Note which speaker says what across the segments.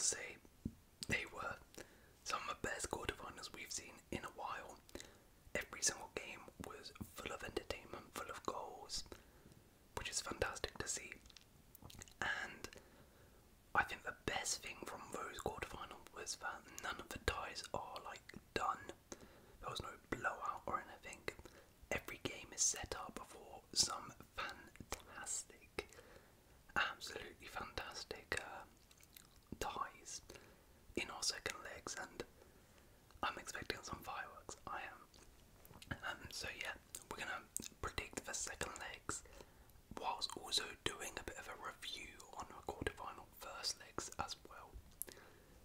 Speaker 1: must say, they were some of the best quarterfinals we've seen in a while. Every single game was full of entertainment, full of goals, which is fantastic to see. And I think the best thing from those quarterfinals was that none of the ties are like done. There was no blowout or anything. Every game is set up for some fantastic, absolutely fantastic ties in our second legs, and I'm expecting some fireworks. I am. So yeah, we're gonna predict the second legs, whilst also doing a bit of a review on the quarterfinal first legs as well.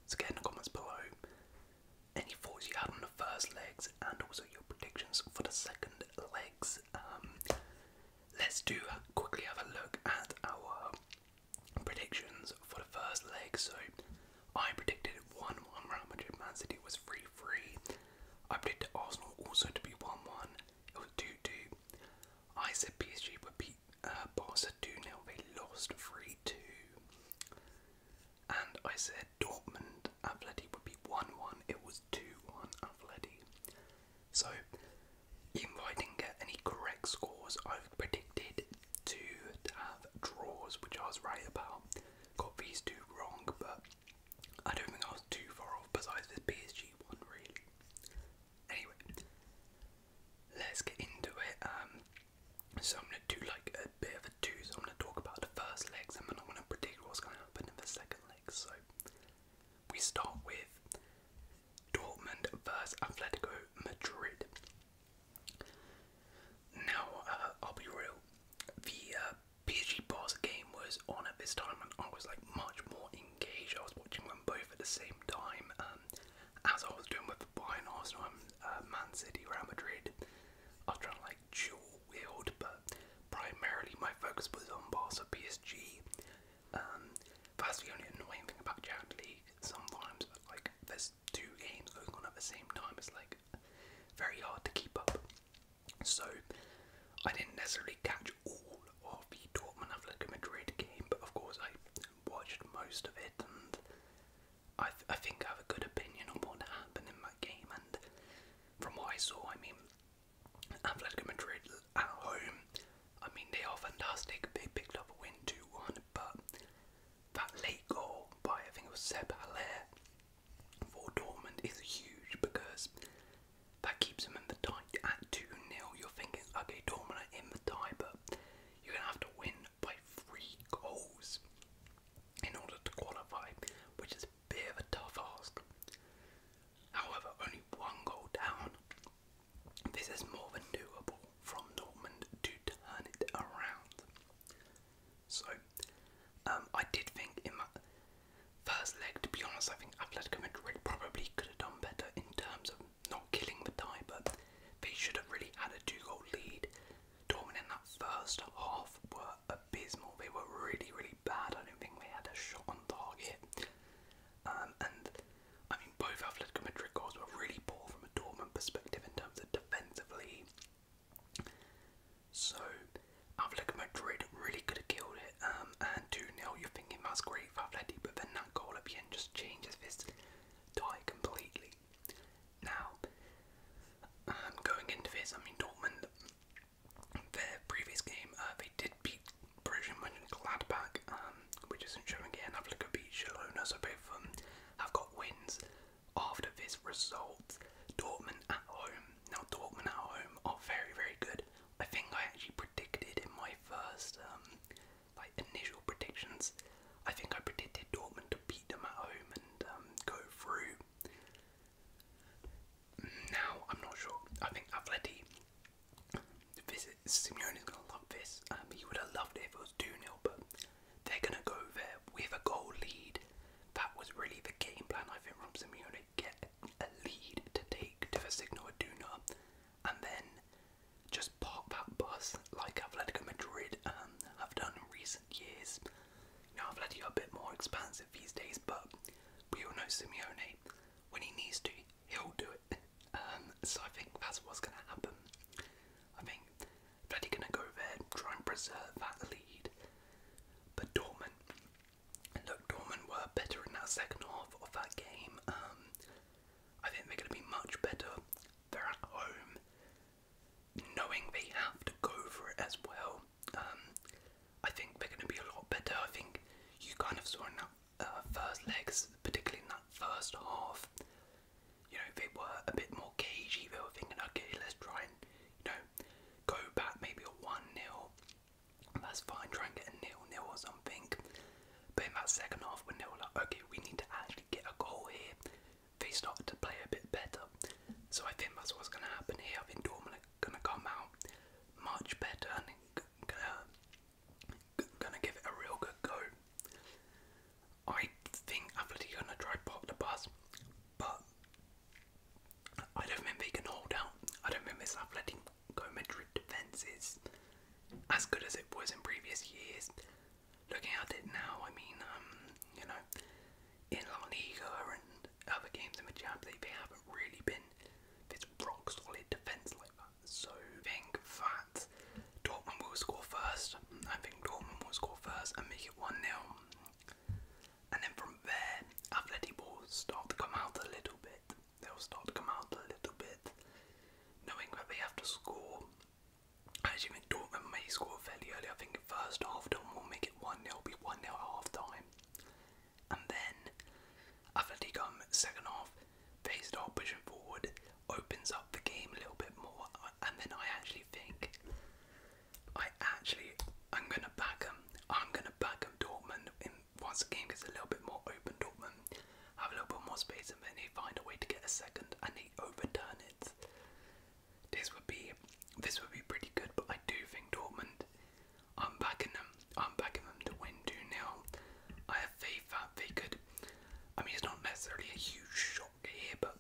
Speaker 1: So get in the comments below any thoughts you had on the first legs and also your predictions for the second legs. Let's quickly have a look at our predictions for the first leg. So I predicted 1-1 Real Madrid, Man City was 3-3. I predicted Arsenal also to be 1-1. It was 2-2. I said PSG would beat Barca 2-0. They lost 3-2. And I said Dortmund Atleti would be 1-1. It was 2-1 Atleti. So even though I didn't get any correct scores, I've predicted to have draws, which I was right about. Got these two wrong, but I don't think I was too far off besides this PSG one, really. Anyway, let's get into it. So I'm going to do like a bit of a two, so I'm going to talk about the first legs and then I'm going to predict what's going to happen in the second leg. So we start with Dortmund versus Atletico Madrid. Now, I'll be real, the PSG Barca game was on at this time and I was like much more engaged. I was watching them both at the same time, as I was doing with the Bayern, Arsenal and Man City, Real Madrid. I was trying to like dual wield, but primarily my focus was on Barca PSG. That's the only annoying thing about Champions League sometimes, but like there's two games going on at the same time, it's like very hard to keep up. So I didn't necessarily catch all of the Dortmund Atletico Madrid game, but of course I watched most of it, and I think I have a good opinion on what happened in that game. And from what I saw, I mean, Atletico Madrid at home, I mean, they are fantastic. They picked up a win 2-1, but that late goal by, I think it was Seb Haller for Dortmund is huge, because that keeps them in the tie at 2-0. You're thinking, okay, Dortmund are in the tie, but you're going to have to win by 3 goals in order to qualify, which is a bit of a tough ask. However, only 1 goal down. This is more than doable from Dortmund to turn it around. So, I did think in that first leg, to be honest, I think Atletico Madrid probably could have done better in terms of not killing the tie, but they should have really had a 2-goal lead. Dortmund in that first half were abysmal. They were really, really bad. I don't think they had a shot on target. And I mean, both Atletico Madrid goals were really poor from a Dortmund perspective in terms of defensively. So Atletico Madrid really could have killed it. And 2-0, you're thinking that's great for Atleti, but then that goal at the end just changes this tie completely. Now, going into this, I mean, Dortmund, their previous game, they did beat Borussia Mönchengladbach, which isn't showing again. Atletico beat Barcelona, so both of them have got wins after this result. Dortmund at home. Now, Dortmund at home are very, very good. I think I actually predicted in my first initial predictions, I think I predicted Dortmund to beat them at home and go through. Now, I'm not sure. I think Atleti, Simeone's going to love this. He would have loved it if it was 2-0, but they're going to go there with a goal lead. That was really the game plan, I think, from Simeone. Get a lead to take to the Signal Iduna, and then just park that bus like Atletico Madrid have done in recent years. Now, Atleti are a bit more expansive these days, but we all know Simeone, when he needs to, he'll do it. So I think that's what's going to happen. I think Atleti going to go there, try and preserve that lead. But Dortmund were better in that second half of that game. I think they're going to be much better. They're at home, knowing they have to go for it as well. I think they're going to be a lot better. I think you kind of saw in that first legs, particularly in that first half, you know, they were a bit more cagey. They were thinking, okay, let's try and, you know, go back maybe a 1-0. That's fine, try and get a 0-0 or something. But in that second half, when they were like, okay, we need to actually get a goal here, they started to play a bit better. So I think that's what's going to happen here. I think Dortmund are going to come out much better and going to give it a real good go. I think Atletico are going to try to pop the bus, but I don't think they can hold out. I don't think this Atletico Madrid defence is as good as it was in previous years. Looking at it now, I mean, you know, in La Liga and other games in the Champions League, they haven't really been this rock solid defence like that. So I think that Dortmund will score first. I think Dortmund will score first and make it 1-0. And then from there, Atleti will start to come out a little bit. They'll start to come out a little bit, knowing that they have to score. I actually think Dortmund may score fairly early. I think in first half, Dortmund will make it 1-0, be 1-0 at half time. And then Atletico second half, they start pushing forward, opens up the game a little bit more, and then I'm gonna back them. I'm gonna back them Dortmund in once the game gets a little bit more open. Dortmund have a little bit more space, and then they find a way to get a second, and they overturn it. This would be pretty good, but I do think Dortmund, I'm backing them to win 2-0. I have faith that they could, I mean, it's not necessarily a huge shock here, but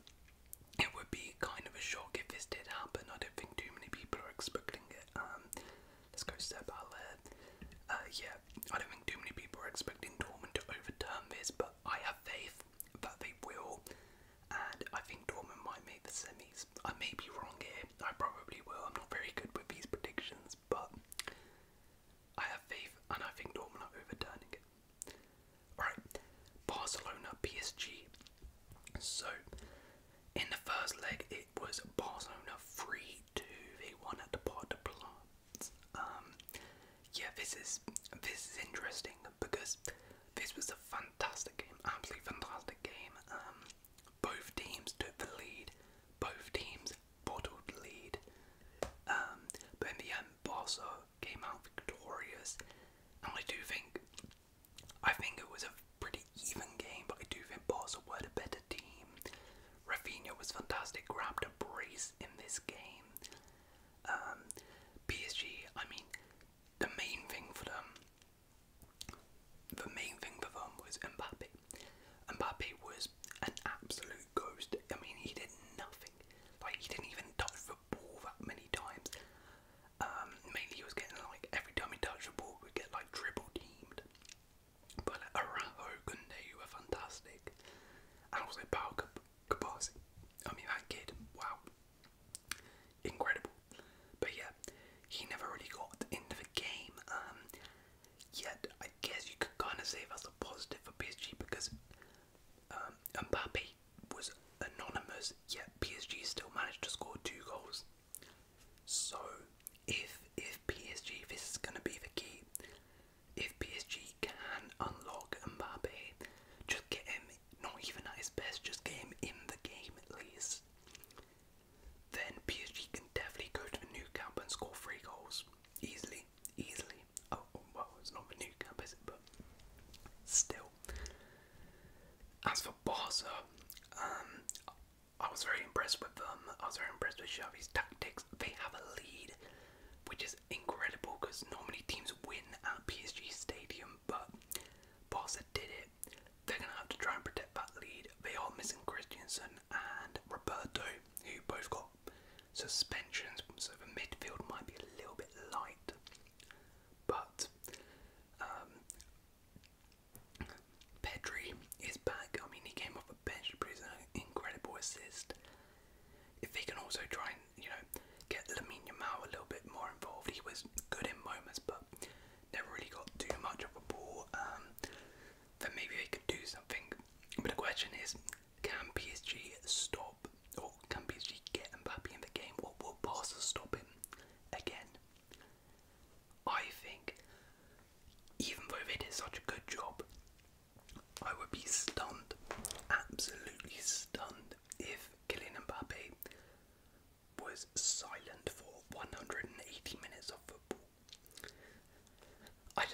Speaker 1: it would be kind of a shock if this did happen. I don't think too many people are expecting it. Let's go step out there. Yeah, I don't think too many people are expecting Dortmund to overturn this, but I have faith that they will, and I think Dortmund might make the semis. I may be wrong here, I probably will. I'm not very good with these predictions, but I have faith, and I think Dortmund are overturning it. Alright, Barcelona PSG. So, in the first leg, it was Barcelona 3-2. They won at the Parc des Princes. Yeah, this is interesting because this was a fantastic game, absolutely fantastic game. Both teams took the lead, both teams bottled the lead. But in the end, Barca came out victorious, and I think it was a pretty even game, but I do think Barca were the better team. Rafinha was fantastic, grabbed a brace in this game. PSG, I mean, the main thing for them was Mbappe. Mbappe was an absolute ghost. I mean, he did nothing. Like, he didn't even touch the ball that many times. Mainly he was getting, like, every time he touched the ball, we'd get, like, triple teamed. But Araujo, Koundé were fantastic. And also Pau Kabasi. I mean, that kid, wow. Incredible. But yeah, he never really got into the game. Yet, I guess you could kind of say that's a positive for PSG because Mbappe was anonymous, yet PSG still managed to score 2 goals. So, if PSG, this is going to be the key, if PSG can unlock Mbappe, just get him, not even at his best, just get him in the game at least, then PSG can definitely go to the new camp and score 3 goals. Easily. Oh, well, it's not the new camp, is it? But still. As for Barca, I was very impressed with them. I was very impressed with Xavi's tactics. They have a lead, which is incredible because normally teams win at PSG Stadium, but Barca did it. They're going to have to try and protect that lead. They are missing Christensen and Roberto, who both got suspensions, so the midfield might be a little bit light. But Pedri is back. I mean, he came off the bench, but he's an incredible assist. If they can also try and, you know, get Lamine Yamal a little bit more involved, he was good in moments, but never really got too much of a ball. Then maybe they could do something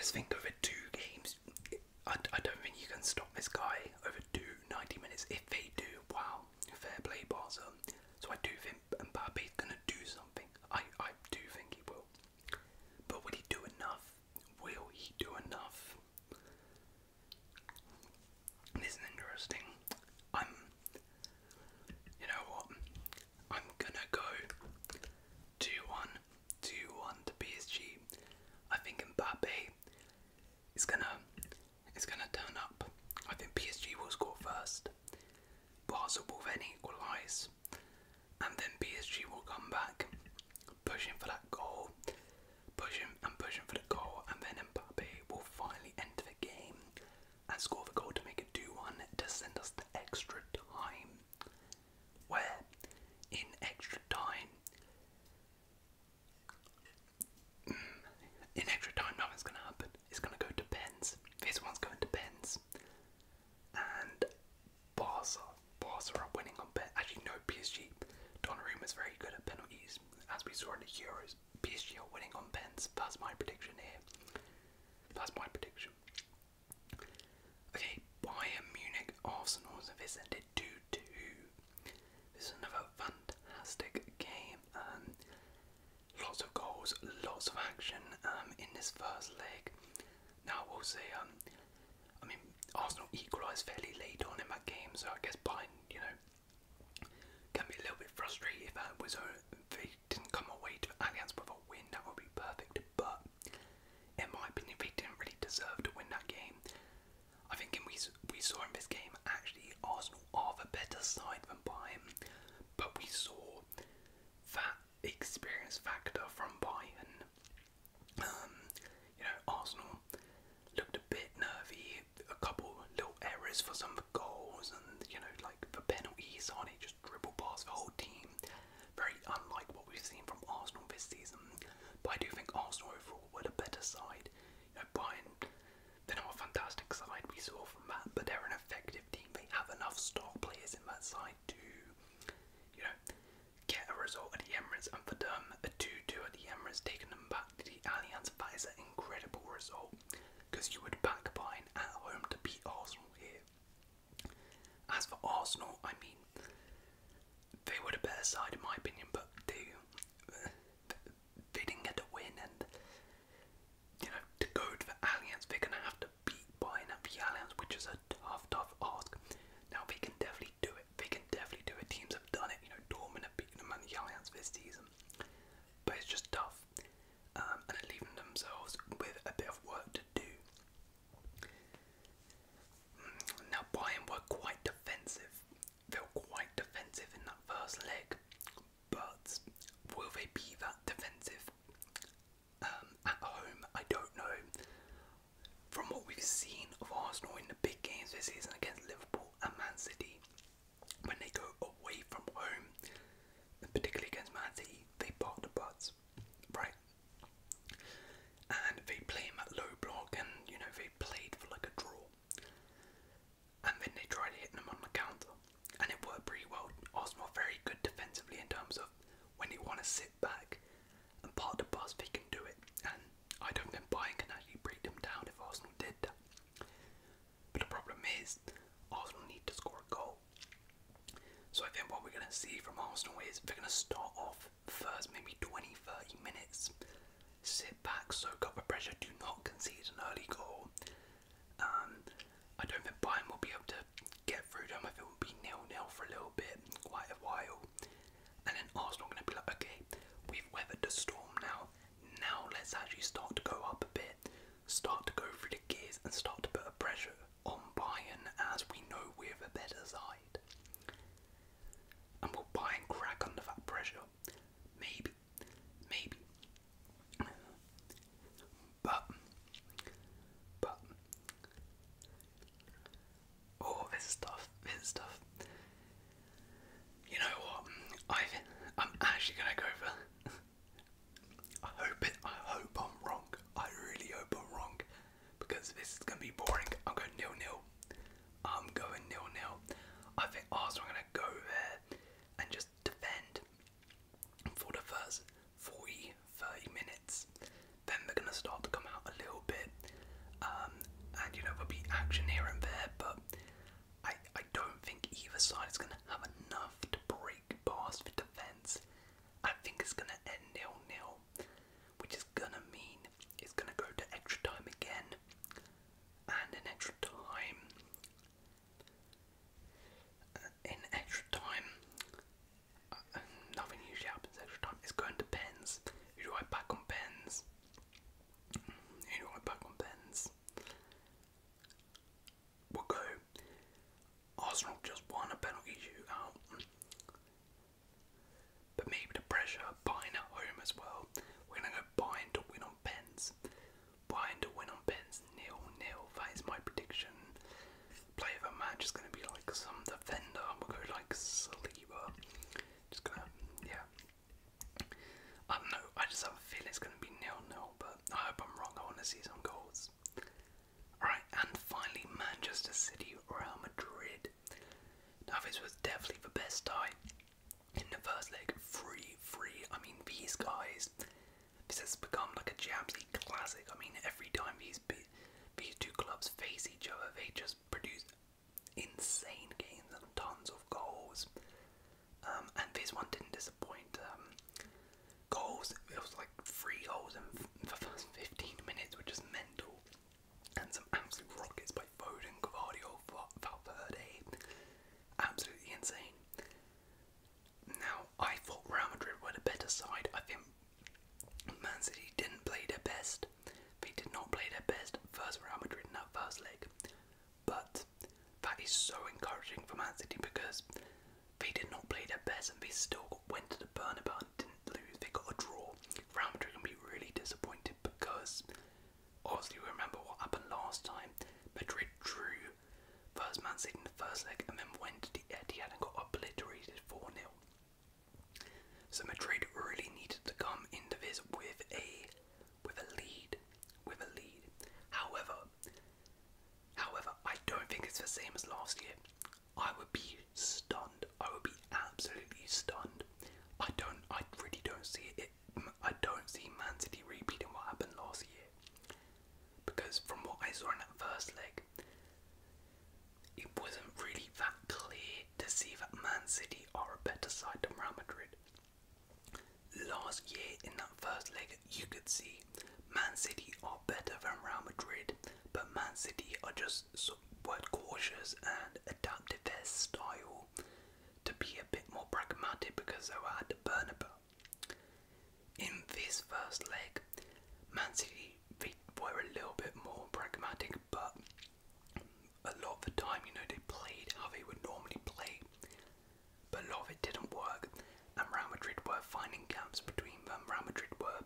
Speaker 1: just think over 2 games, I don't think you can stop this guy over 90 minutes. If they do, wow, fair play, Barca. So I do think Mbappe's going to do something. I do think he will. But will he do enough? Will he do enough? This is interesting. You know what? I'm gonna go 2-1 to PSG. I think Mbappe is gonna turn up. I think PSG will score first. Barca will then equalise, and then PSG will come back, pushing for that goal, pushing for the goal, and then Mbappe will finally enter the game and score the goal to make it 2-1 to send us to extra time. Where in extra time, nothing's gonna happen. It's gonna go to pens. This one's going to pens, and Barca are winning on pen. Actually, no, PSG. Donnarumma is very good at penalties, as we saw in the Euros. PSG are winning on pens. That's my prediction here. That's my prediction. Okay, Bayern Munich, Arsenal, so this ended 2-2. This is another fantastic game. Lots of goals, lots of action in this first leg. Now we'll say, I mean, Arsenal equalised fairly late on in that game, so I guess Bayern, can be a little bit frustrated if they didn't come away to Allianz with a win. That would be perfect, but in my opinion, they didn't really deserve to win that game. I think we saw in this game, actually, Arsenal are the better side than Bayern, but we saw that experience factor from Bayern. Arsenal looked a bit nervy, a couple little errors for some of the goals, and like the penalties, Sane just dribbled past the whole team. Very unlike what we've seen from Arsenal this season. But I do think Arsenal overall were the better side. Bayern, they're not a fantastic side, we saw from that, but they're an effective team. They have enough star players in that side to, get a result at the Emirates, and for them, a 2-2 at the Emirates, taking them back to the Allianz, that is an incredible result, because you would back Bayern at home to beat Arsenal here. As for Arsenal, I mean, they were the better side in my opinion, but they didn't get a win, and to go to the Allianz, they're gonna have to beat Bayern at the Allianz, which is a tough ask. Now they can definitely do it. Teams have done it. Dortmund have beaten them at the Allianz this season, but it's just tough, and they're leaving themselves with a bit of work to do. Now Bayern were quite defensive. They were quite defensive in that first leg, but will they be that defensive at home? I don't know. From what we've seen of Arsenal in the big games this season against Liverpool and Man City, when they go away from home, particularly against Man City, they park the bus, right? And they play him at low block, and they played for like a draw. And then they tried hitting them on the counter, and it worked pretty well. Arsenal are very good defensively in terms of when they want to sit back and park the bus, they can do it. And I don't think Bayern can actually break them down if Arsenal did that. But the problem is, Arsenal need to score a goal. So I think what we're going to see from Arsenal is they're going to start off first maybe 20-30 minutes, sit back, soak up the pressure, do not concede an early goal. I don't think Bayern will be able to get through them. I think it will be 0-0 for a little bit, quite a while. And then Arsenal are going to be like, okay, we've weathered the storm now. Now let's actually start to go up a bit, start to go through the gears, and start to put a pressure on Bayern, as we know we're the better side. And will Bayern crack under that pressure? Maybe. But oh, this is tough. You know what? I'm actually gonna go for yes, and they still went to the Bernabeu and didn't lose. They got a draw. Real Madrid can be really disappointed because obviously we remember what happened last time. Madrid drew first Man City in the first leg and then went to the Etihad and got obliterated 4-0. So Madrid really needed to come into this with a lead. However, I don't think it's the same as last year. I would be stunned. I would be absolutely stunned. I really don't see it. I don't see Man City repeating what happened last year. Because from what I saw in that first leg, it wasn't really that clear to see that Man City are a better side than Real Madrid. Last year in that first leg, you could see Man City are better than Real Madrid, but Man City are just were cautious and adapted their style to be a bit more pragmatic because they were at the Bernabeu. In this first leg, Man City were a little bit more pragmatic, but a lot of the time, they played how they would normally play, but a lot of it didn't work, and Real Madrid were finding gaps between them. Real Madrid were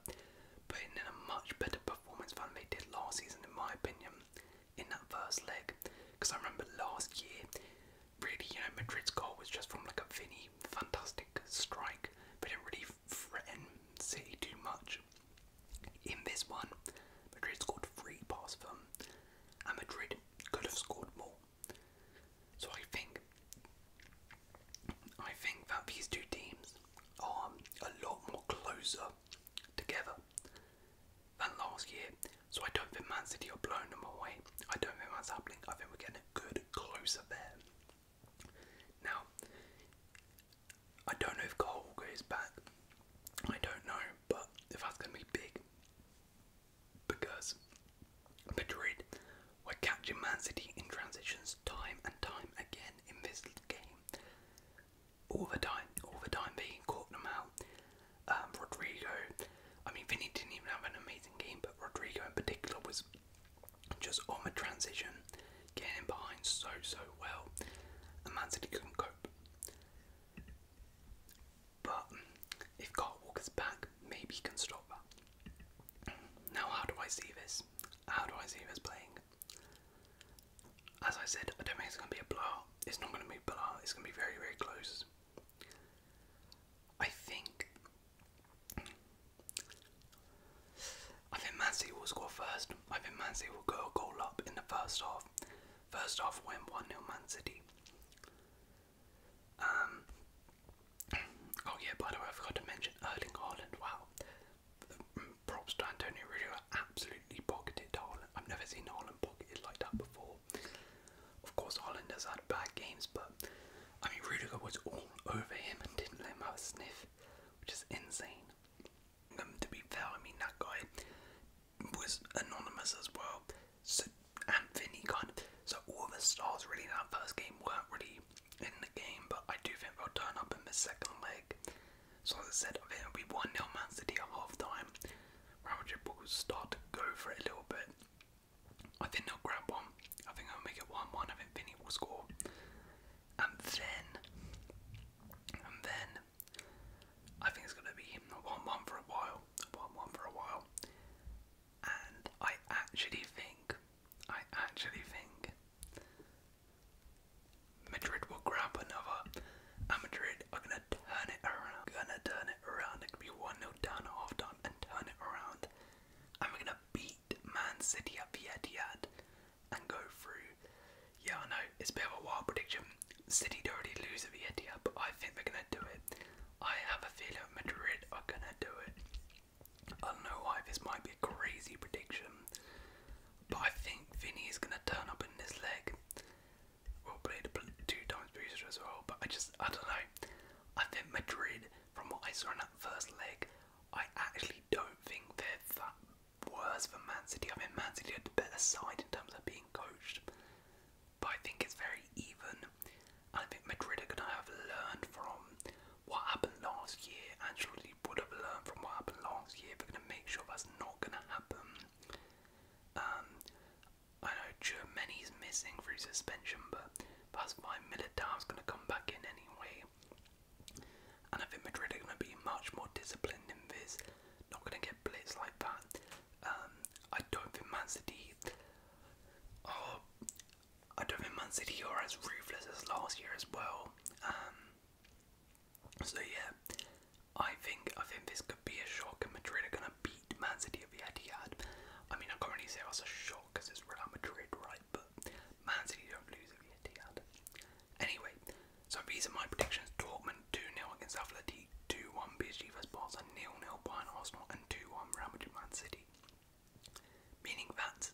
Speaker 1: putting in a much better performance than they did last season, in my opinion, in that first leg. Because I remember last year, really, Madrid's goal was just from like a Vinny fantastic strike. They didn't really threaten City too much. In this one, Madrid scored 3 past them, and Madrid could have scored more. So I think that these two teams are a lot more closer together than last year. So I don't think Man City are blowing them away. I don't think that's happening. I think we're getting a good closer there. Now, I don't know if Cole goes back. I don't know, but if that's going to be big, because Madrid were catching Man City in transitions time and time again in this game. All the time they caught them out. Rodrigo, Vinny didn't even have an amazing game, but Rodrigo in particular was just on the transition, getting in behind so well, and Man City couldn't cope. But if Carl Walker's back, maybe he can stop that. Now, how do I see this? How do I see this playing? As I said, I don't think it's going to be a blowout. It's not going to be a blowout. It's going to be very, very close. I think Man City will score first. I think Man City will go a goal up in the first half. First half win 1-0 Man City. Oh yeah, by the way, I forgot to mention Erling Haaland. Wow. Props to Antonio Rudiger, absolutely pocketed Haaland. I've never seen Haaland pocketed like that before. Of course, Haaland has had bad games, but Rudiger was all over him and didn't let him have a sniff, which is insane. To be fair, that guy was anonymous as well. So, and Vinny so all the stars really in that first game weren't really in the game, but I do think they'll turn up in the second leg. So as I said, I think it'll be 1-0 Man City at half time. Real Madrid will start to go for it a little bit. I think they'll grab one. I think they'll make it 1-1. I think Vinny will score. And then I think it's going to be 1-1 for a while. 1-1 for a while. And I actually think Madrid will grab another, and Madrid are going to turn it around. It could be 1-0 down at half time and turn it around. And we're going to beat Man City at the Etihad and go through. Yeah, I know, it's a bit of a wild prediction. City don't already lose at the Etihad, but I think they're going to do it. I have a feeling Madrid are going to do it. I don't know why, this might be a crazy prediction, but I think Vinny is going to turn up in this leg. We'll play the 2 times booster as well, but I don't know. I think Madrid, from what I saw in that first leg, I actually don't think they're that worse than Man City. I think Man City are the better side in terms of being coached, but I think it's very even. I think Madrid are going to have learned from what happened last year. Actually would have learned from what happened last year. They're going to make sure that's not going to happen. I know Germany's missing through suspension, but that's fine. Militao's going to come back in anyway. think Madrid are going to be much more disciplined in this. Not going to get blitzed like that. I don't think Man City. I don't think Man City are as ruthless as last year as well. So yeah, I think this could be a shock, and Madrid are going to beat Man City at the Etihad. I mean, I can't really say it was a shock because it's Real Madrid, right? But Man City don't lose at the Etihad. Anyway, so these are my predictions. Dortmund 2-0 against Atletico, 2-1 PSG vs Barca, 0-0 Bayern Arsenal, and 2-1 Real Madrid Man City. Meaning that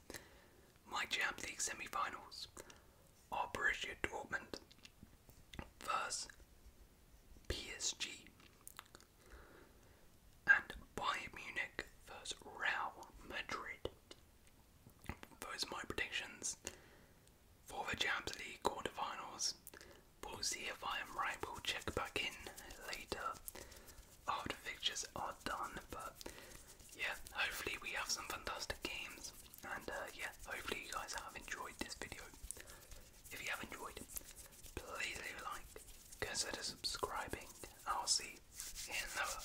Speaker 1: my Champions League semi-finals are Borussia Dortmund versus PSG and Bayern Munich versus Real Madrid. Those are my predictions for the Champions League quarterfinals. We'll see if I am right. We'll check back in later after fixtures are done. But yeah, hopefully we have some fantastic games. And yeah, hopefully you guys have enjoyed this video. If you have enjoyed, please leave a like, consider subscribing. I'll see you in another